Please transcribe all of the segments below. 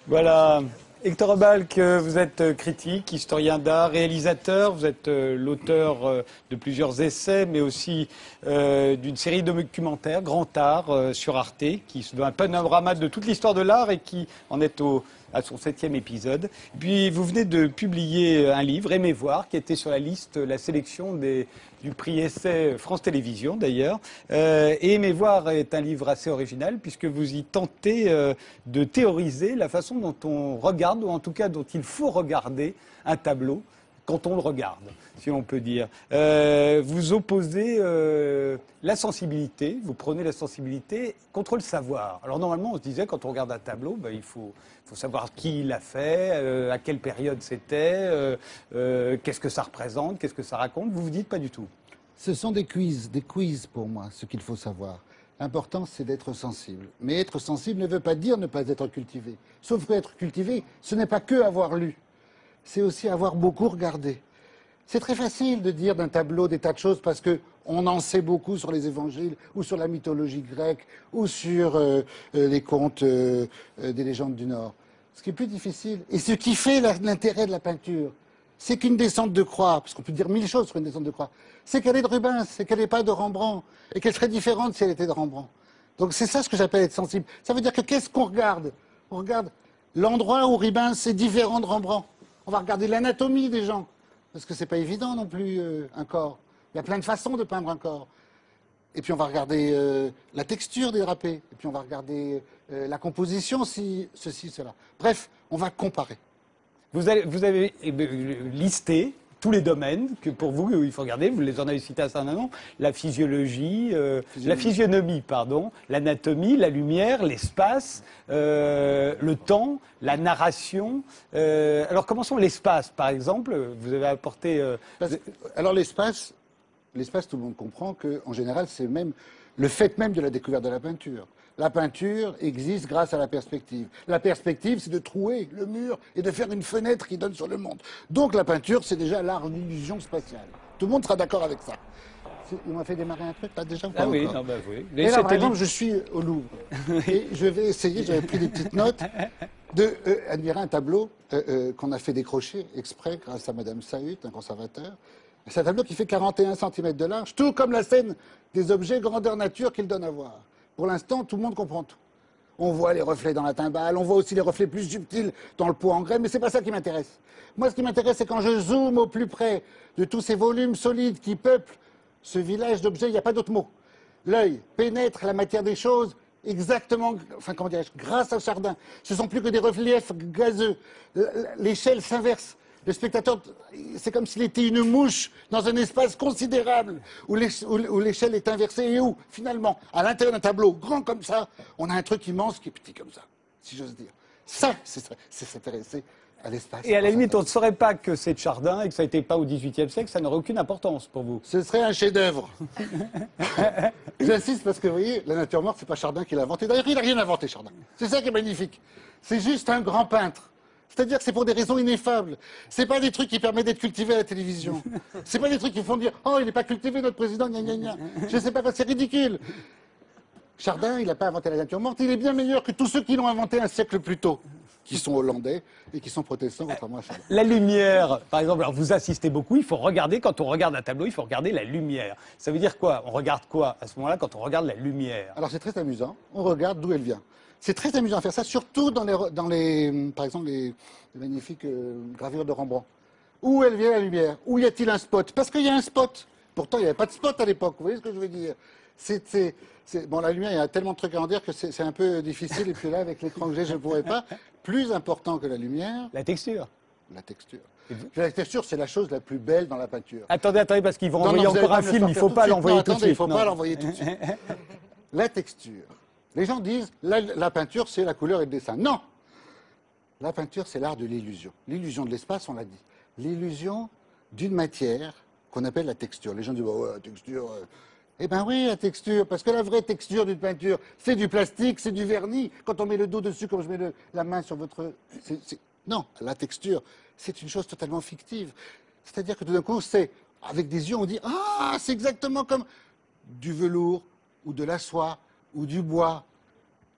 Voilà. Hector Balck, vous êtes critique, historien d'art, réalisateur, vous êtes l'auteur de plusieurs essais, mais aussi d'une série de documentaires, Grand Art, sur Arte, qui se veut un panorama de toute l'histoire de l'art et qui en est à son 7e épisode. Et puis vous venez de publier un livre, Aimez voir, qui était sur la liste, la sélection du prix Essai France Télévisions d'ailleurs. Et Aimez voir est un livre assez original puisque vous y tentez de théoriser la façon dont on regarde, ou en tout cas dont il faut regarder un tableau quand on le regarde, si on peut dire. Vous opposez la sensibilité, vous prenez la sensibilité contre le savoir. Alors normalement, on se disait, quand on regarde un tableau, il faut savoir qui l'a fait, à quelle période c'était, qu'est-ce que ça représente, qu'est-ce que ça raconte. Vous vous dites pas du tout. Ce sont des quiz pour moi, ce qu'il faut savoir. L'important, c'est d'être sensible. Mais être sensible ne veut pas dire ne pas être cultivé. Sauf qu'être cultivé, ce n'est pas que avoir lu. C'est aussi avoir beaucoup regardé. C'est très facile de dire d'un tableau des tas de choses parce qu'on en sait beaucoup sur les évangiles ou sur la mythologie grecque ou sur les contes des légendes du Nord. Ce qui est plus difficile, et ce qui fait l'intérêt de la peinture, c'est qu'une descente de croix, parce qu'on peut dire 1000 choses sur une descente de croix, c'est qu'elle est de Rubens, c'est qu'elle n'est pas de Rembrandt, et qu'elle serait différente si elle était de Rembrandt. Donc c'est ça ce que j'appelle être sensible. Ça veut dire que qu'est-ce qu'on regarde? On regarde l'endroit où Rubens est différent de Rembrandt. On va regarder l'anatomie des gens, parce que c'est pas évident non plus un corps. Il y a plein de façons de peindre un corps. Et puis on va regarder la texture des drapés, et puis on va regarder la composition, si ceci, cela. Bref, on va comparer. Vous avez listé tous les domaines que pour vous il faut regarder. Vous les en avez cités un certain nombre. La physiologie, la physionomie, pardon, l'anatomie, la lumière, l'espace, le temps, la narration. Alors commençons l'espace, par exemple. Vous avez apporté. Alors l'espace, tout le monde comprend qu'en général, c'est même le fait même de la découverte de la peinture. La peinture existe grâce à la perspective. La perspective, c'est de trouer le mur et de faire une fenêtre qui donne sur le monde. Donc la peinture, c'est déjà l'art d'illusion spatiale. Tout le monde sera d'accord avec ça. On m'a fait démarrer un truc là déjà ou pas oui, encore non, oui. Et là, par exemple, je suis au Louvre. Et je vais essayer, j'avais pris des petites notes, d'admirer un tableau qu'on a fait décrocher exprès grâce à Madame Sahut, un conservateur. C'est un tableau qui fait 41 cm de large, tout comme la scène des objets grandeur nature qu'il donne à voir. Pour l'instant, tout le monde comprend tout. On voit les reflets dans la timbale, on voit aussi les reflets plus subtils dans le pot en grès, mais c'est pas ça qui m'intéresse. Moi, ce qui m'intéresse, c'est quand je zoome au plus près de tous ces volumes solides qui peuplent ce village d'objets, il n'y a pas d'autre mot. L'œil pénètre la matière des choses exactement, comment dirais-je, grâce à Chardin. Ce ne sont plus que des reliefs gazeux. L'échelle s'inverse. Le spectateur, c'est comme s'il était une mouche dans un espace considérable où l'échelle est inversée et où, finalement, à l'intérieur d'un tableau grand comme ça, on a un truc immense qui est petit comme ça, si j'ose dire. Ça, c'est s'intéresser à l'espace. Et à la limite, on ne saurait pas que c'est de Chardin et que ça n'était pas au XVIIIe siècle, ça n'aurait aucune importance pour vous. Ce serait un chef-d'œuvre. J'insiste parce que, vous voyez, la nature morte, c'est pas Chardin qui l'a inventé. D'ailleurs, il n'a rien inventé, Chardin. C'est ça qui est magnifique. C'est juste un grand peintre. C'est-à-dire que c'est pour des raisons ineffables. C'est pas des trucs qui permettent d'être cultivés à la télévision. C'est pas des trucs qui font dire « Oh, il n'est pas cultivé, notre président, gna gna gna ». Je sais pas quoi, c'est ridicule. Chardin, il n'a pas inventé la nature morte. Il est bien meilleur que tous ceux qui l'ont inventé un siècle plus tôt, qui sont hollandais et qui sont protestants, contrairement à Chardin. La lumière, par exemple, alors vous insistez beaucoup, il faut regarder, quand on regarde un tableau, il faut regarder la lumière. Ça veut dire quoi? On regarde quoi à ce moment-là quand on regarde la lumière? Alors c'est très amusant, on regarde d'où elle vient. C'est très amusant à faire ça, surtout dans par exemple, les magnifiques gravures de Rembrandt. Où elle vient la lumière? Où y a-t-il un spot? Parce qu'il y a un spot. Pourtant, il n'y avait pas de spot à l'époque, vous voyez ce que je veux dire? Bon, la lumière, il y a tellement de trucs à en dire que c'est un peu difficile, et puis là, avec l'écran que j'ai, je ne pourrais pas. Plus important que la lumière... La texture. La texture. La texture, c'est la chose la plus belle dans la peinture. Attendez, parce qu'ils vont envoyer encore un film, il ne faut pas l'envoyer tout de suite. Il ne faut pas l'envoyer tout de suite. La texture. Les gens disent, la peinture, c'est la couleur et le dessin. Non! La peinture, c'est l'art de l'illusion. L'illusion de l'espace, on l'a dit. L'illusion d'une matière qu'on appelle la texture. Les gens disent, ouais, la texture... Eh bien oui, la texture, parce que la vraie texture d'une peinture, c'est du plastique, c'est du vernis. Quand on met le dos dessus, comme je mets la main sur votre... Non, la texture, c'est une chose totalement fictive. C'est-à-dire que tout d'un coup, avec des yeux, on dit, ah, c'est exactement comme du velours, ou de la soie, ou du bois.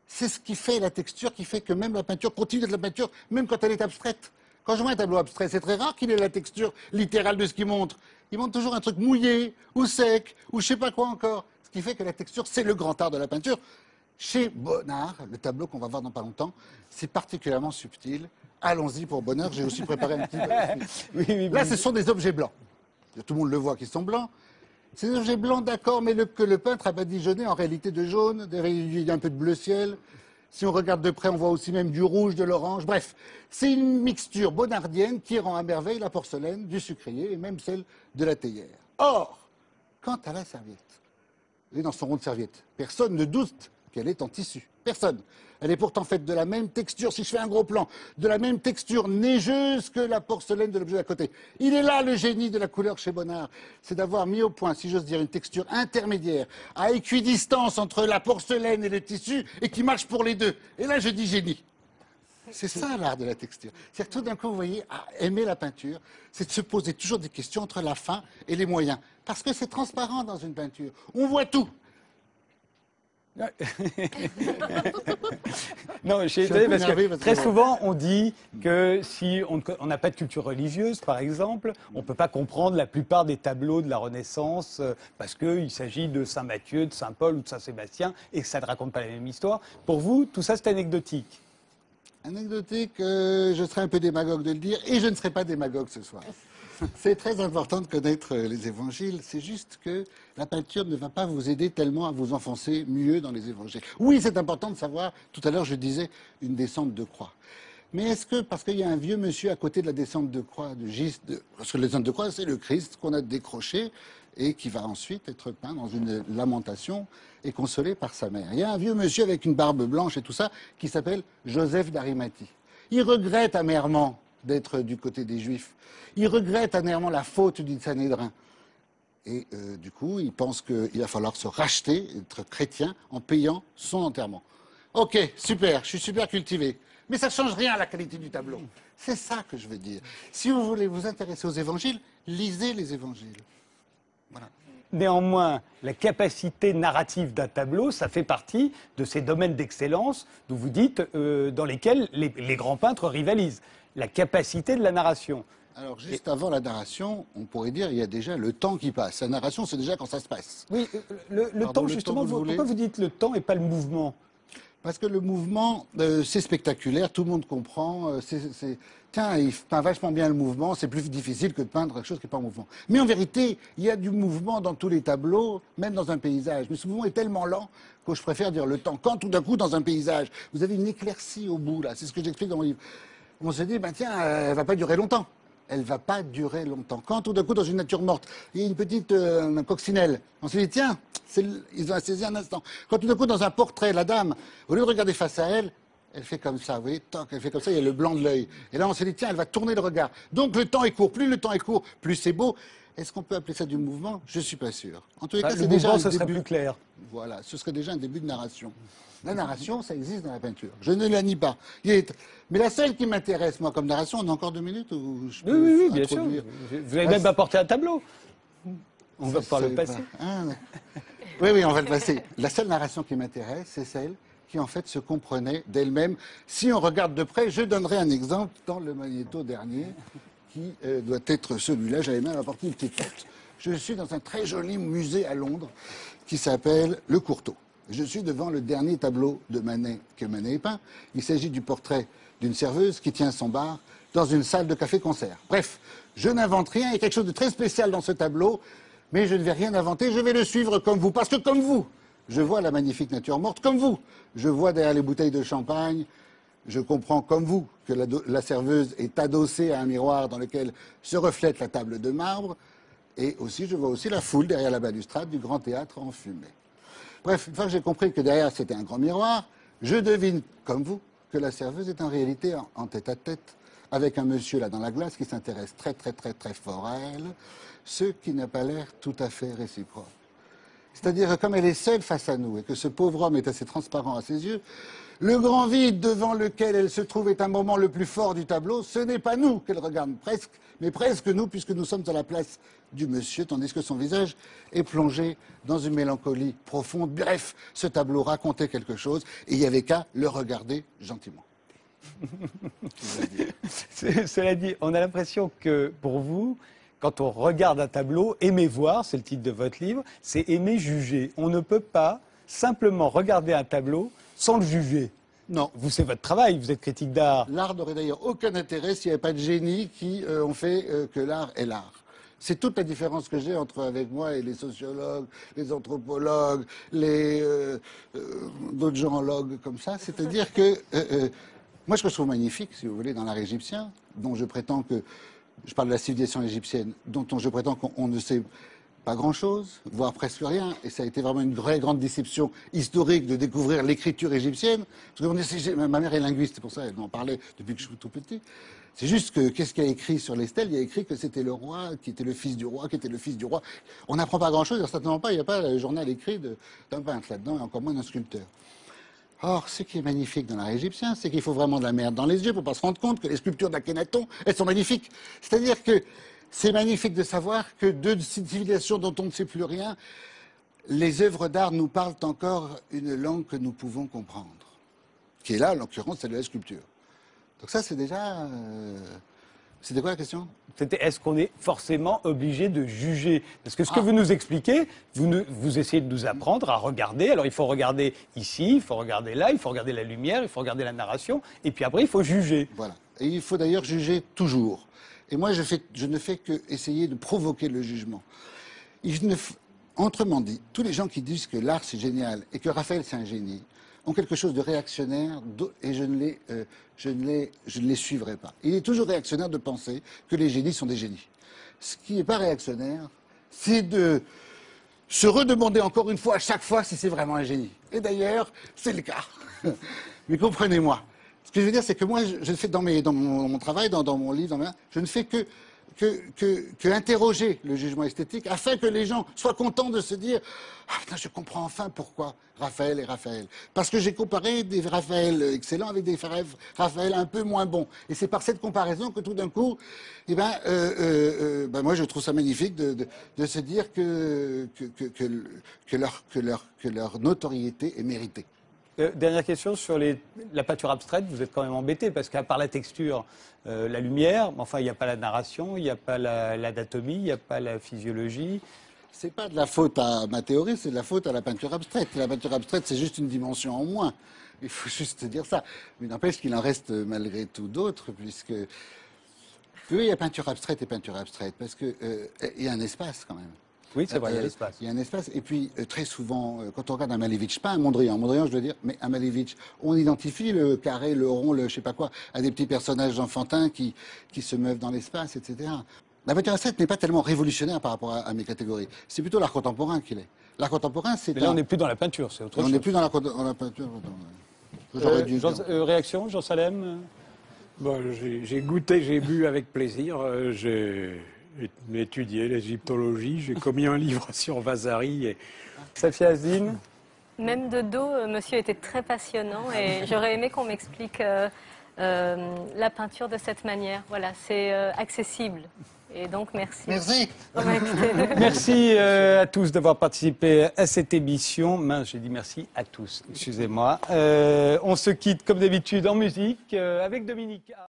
C'est ce qui fait la texture, qui fait que même la peinture continue d'être la peinture, même quand elle est abstraite. Quand je vois un tableau abstrait, c'est très rare qu'il ait la texture littérale de ce qu'il montre. Il montre toujours un truc mouillé, ou sec, ou je sais pas quoi encore. Ce qui fait que la texture, c'est le grand art de la peinture. Chez Bonnard, le tableau qu'on va voir dans pas longtemps, c'est particulièrement subtil. Allons-y pour Bonheur, j'ai aussi préparé un petit peu. Là, ce sont des objets blancs. Tout le monde le voit qu'ils sont blancs. C'est des objets blancs, d'accord, mais que le peintre a badigeonné en réalité de jaune. Il y a un peu de bleu ciel. Si on regarde de près, on voit aussi même du rouge, de l'orange. Bref, c'est une mixture bonnardienne qui rend à merveille la porcelaine, du sucrier et même celle de la théière. Or, quant à la serviette, elle est dans son rond de serviette. Personne ne doute qu'elle est en tissu. Personne. Elle est pourtant faite de la même texture, si je fais un gros plan, de la même texture neigeuse que la porcelaine de l'objet d'à côté. Il est là le génie de la couleur chez Bonnard. C'est d'avoir mis au point, si j'ose dire, une texture intermédiaire, à équidistance entre la porcelaine et le tissu, et qui marche pour les deux. Et là, je dis génie. C'est ça l'art de la texture. C'est-à-dire que tout d'un coup, vous voyez, aimer la peinture, c'est de se poser toujours des questions entre la fin et les moyens. Parce que c'est transparent dans une peinture. On voit tout. Non, je suis étonné parce que très souvent on dit que si on n'a pas de culture religieuse, par exemple, on ne peut pas comprendre la plupart des tableaux de la Renaissance parce qu'il s'agit de Saint Matthieu, de Saint Paul ou de Saint Sébastien et que ça ne raconte pas la même histoire. Pour vous, tout ça c'est anecdotique. Anecdotique, je serai un peu démagogue de le dire et je ne serai pas démagogue ce soir. C'est très important de connaître les évangiles, c'est juste que la peinture ne va pas vous aider tellement à vous enfoncer mieux dans les évangiles. Oui, c'est important de savoir, tout à l'heure je disais, une descente de croix. Mais est-ce que, parce qu'il y a un vieux monsieur à côté de la descente de croix, parce que la descente de croix, c'est le Christ qu'on a décroché et qui va ensuite être peint dans une lamentation et consolé par sa mère. Il y a un vieux monsieur avec une barbe blanche et tout ça qui s'appelle Joseph d'Arimathie. Il regrette amèrement d'être du côté des Juifs. Il regrette amèrement la faute du Sanhédrin. Et du coup, il pense qu'il va falloir se racheter, être chrétien, en payant son enterrement. Ok, super, je suis super cultivé. Mais ça ne change rien à la qualité du tableau. C'est ça que je veux dire. Si vous voulez vous intéresser aux évangiles, lisez les évangiles. Voilà. Néanmoins, la capacité narrative d'un tableau, ça fait partie de ces domaines d'excellence dont vous dites, dans lesquels les grands peintres rivalisent. La capacité de la narration. Alors, juste avant la narration, on pourrait dire il y a déjà le temps qui passe. La narration, c'est déjà quand ça se passe. Oui, le temps, justement, pourquoi vous dites le temps et pas le mouvement? Parce que le mouvement, c'est spectaculaire, tout le monde comprend. Tiens, il peint vachement bien le mouvement, c'est plus difficile que de peindre quelque chose qui n'est pas en mouvement. Mais en vérité, il y a du mouvement dans tous les tableaux, même dans un paysage. Mais ce mouvement est tellement lent que je préfère dire le temps. Quand tout d'un coup, dans un paysage, vous avez une éclaircie au bout, là, c'est ce que j'explique dans mon livre. On se dit, ben tiens, elle va pas durer longtemps. Elle va pas durer longtemps. Quand tout d'un coup, dans une nature morte, il y a une petite coccinelle, on se dit, tiens, ils ont assaisi un instant. Quand tout d'un coup, dans un portrait, la dame, au lieu de regarder face à elle, elle fait comme ça, vous voyez, tant qu'elle fait comme ça, il y a le blanc de l'œil. Et là, on se dit, tiens, elle va tourner le regard. Donc, le temps est court. Plus le temps est court, plus c'est beau. Est-ce qu'on peut appeler ça du mouvement? Je suis pas sûr. En tous les cas, c'est déjà un début. Serait plus clair. Voilà, ce serait déjà un début de narration. La narration, ça existe dans la peinture. Je ne la nie pas. Mais la seule qui m'intéresse, moi, comme narration, on a encore 2 minutes où je peux Oui, bien sûr. Vous avez même apporté un tableau. On va pouvoir le passer. Oui, on va le passer. La seule narration qui m'intéresse, c'est celle qui, en fait, se comprenait d'elle-même. Si on regarde de près, je donnerai un exemple dans le magnéto dernier, qui doit être celui-là. J'avais même apporté une petite note. Je suis dans un très joli musée à Londres qui s'appelle Le Courtauld. Je suis devant le dernier tableau de Manet que Manet ait peint. Il s'agit du portrait d'une serveuse qui tient son bar dans une salle de café-concert. Bref, je n'invente rien, il y a quelque chose de très spécial dans ce tableau, mais je ne vais rien inventer, je vais le suivre comme vous. Parce que comme vous, je vois la magnifique nature morte comme vous. Je vois derrière les bouteilles de champagne, je comprends comme vous que la serveuse est adossée à un miroir dans lequel se reflète la table de marbre. Et aussi, je vois aussi la foule derrière la balustrade du Grand Théâtre en fumée. Bref, une fois que j'ai compris que derrière c'était un grand miroir, je devine, comme vous, que la serveuse est en réalité en tête-à-tête avec un monsieur là dans la glace qui s'intéresse très fort à elle, ce qui n'a pas l'air tout à fait réciproque. C'est-à-dire que comme elle est seule face à nous et que ce pauvre homme est assez transparent à ses yeux, Le grand vide devant lequel elle se trouve est un moment le plus fort du tableau. Ce n'est pas nous qu'elle regarde presque, mais presque nous, puisque nous sommes à la place du monsieur, tandis que son visage est plongé dans une mélancolie profonde. Bref, ce tableau racontait quelque chose, et il n'y avait qu'à le regarder gentiment. Cela dit, on a l'impression que pour vous, quand on regarde un tableau, aimer voir, c'est le titre de votre livre, c'est aimer juger. On ne peut pas simplement regarder un tableau sans le juger. Non. Vous, c'est votre travail, vous êtes critique d'art. L'art n'aurait d'ailleurs aucun intérêt s'il n'y avait pas de génies qui ont fait que l'art est l'art. C'est toute la différence que j'ai avec moi et les sociologues, les anthropologues, d'autres gens-logues comme ça. C'est-à-dire que moi, ce que je trouve magnifique, si vous voulez, dans l'art égyptien, dont je prétends que, je parle de la civilisation égyptienne, dont je prétends qu'on ne sait pas grand-chose, voire presque rien, et ça a été vraiment une vraie grande déception historique de découvrir l'écriture égyptienne. Parce que ma mère est linguiste, c'est pour ça, elle m'en parlait depuis que je suis tout petit. C'est juste que, qu'est-ce qu'il y a écrit sur les stèles? Il y a écrit que c'était le roi, qui était le fils du roi, qui était le fils du roi. On n'apprend pas grand-chose, certainement pas, il n'y a pas le journal écrit d'un peintre là-dedans, et encore moins d'un sculpteur. Or, ce qui est magnifique dans l'art égyptien, c'est qu'il faut vraiment de la merde dans les yeux pour pas se rendre compte que les sculptures d'Akhenaton, elles sont magnifiques. C'est-à-dire que c'est magnifique de savoir que de civilisations dont on ne sait plus rien, les œuvres d'art nous parlent encore une langue que nous pouvons comprendre. Qui est là, en l'occurrence, c'est de la sculpture. Donc ça, c'est déjà... C'était quoi la question? C'était, est-ce qu'on est forcément obligé de juger? Parce que ce que vous nous expliquez, vous essayez de nous apprendre à regarder. Alors il faut regarder ici, il faut regarder là, il faut regarder la lumière, il faut regarder la narration, et puis après il faut juger. Voilà. Et il faut d'ailleurs juger toujours. Et moi, je ne fais que essayer de provoquer le jugement. Autrement dit, tous les gens qui disent que l'art c'est génial et que Raphaël c'est un génie ont quelque chose de réactionnaire et je ne les suivrai pas. Il est toujours réactionnaire de penser que les génies sont des génies. Ce qui n'est pas réactionnaire, c'est de se redemander encore une fois à chaque fois si c'est vraiment un génie. Et d'ailleurs, c'est le cas. Mais comprenez-moi. Ce que je veux dire, c'est que moi, je fais dans mon travail, dans mon livre, je ne fais que interroger le jugement esthétique afin que les gens soient contents de se dire « Ah putain, je comprends enfin pourquoi Raphaël est Raphaël. » Parce que j'ai comparé des Raphaël excellents avec des Raphaël un peu moins bons. Et c'est par cette comparaison que tout d'un coup, moi je trouve ça magnifique de se dire que leur notoriété est méritée. Dernière question sur la peinture abstraite, vous êtes quand même embêté parce qu'à part la texture, la lumière, enfin il n'y a pas la narration, il n'y a pas l'anatomie, il n'y a pas la physiologie. C'est pas de la faute à ma théorie, c'est de la faute à la peinture abstraite. La peinture abstraite, c'est juste une dimension en moins. Il faut juste dire ça. Mais n'empêche qu'il en reste malgré tout d'autres, puisque oui, il y a peinture abstraite et peinture abstraite, parce que il y a un espace quand même. Oui, c'est vrai, il y a l'espace. Il y a un espace. Et puis, très souvent, quand on regarde un Malevich, pas un Mondrian, je dois dire, mais un Malevich, on identifie le carré, le rond, le je sais pas quoi, à des petits personnages enfantins qui se meuvent dans l'espace, etc. La peinture abstraite n'est pas tellement révolutionnaire par rapport à mes catégories. C'est plutôt l'art contemporain qu'il est. L'art contemporain, c'est... Mais là, on n'est plus dans la peinture, c'est autre chose. On n'est plus dans la peinture. Réaction, Jean Salem? Bon, j'ai goûté, j'ai bu avec plaisir. J'ai étudié l'égyptologie, j'ai commis un livre sur Vasari. Safia Azine? Même de dos, monsieur était très passionnant et j'aurais aimé qu'on m'explique la peinture de cette manière. Voilà, c'est accessible. Et donc, merci. Merci. Merci à tous d'avoir participé à cette émission. Mince, j'ai dit merci à tous, excusez-moi. On se quitte comme d'habitude en musique avec Dominique.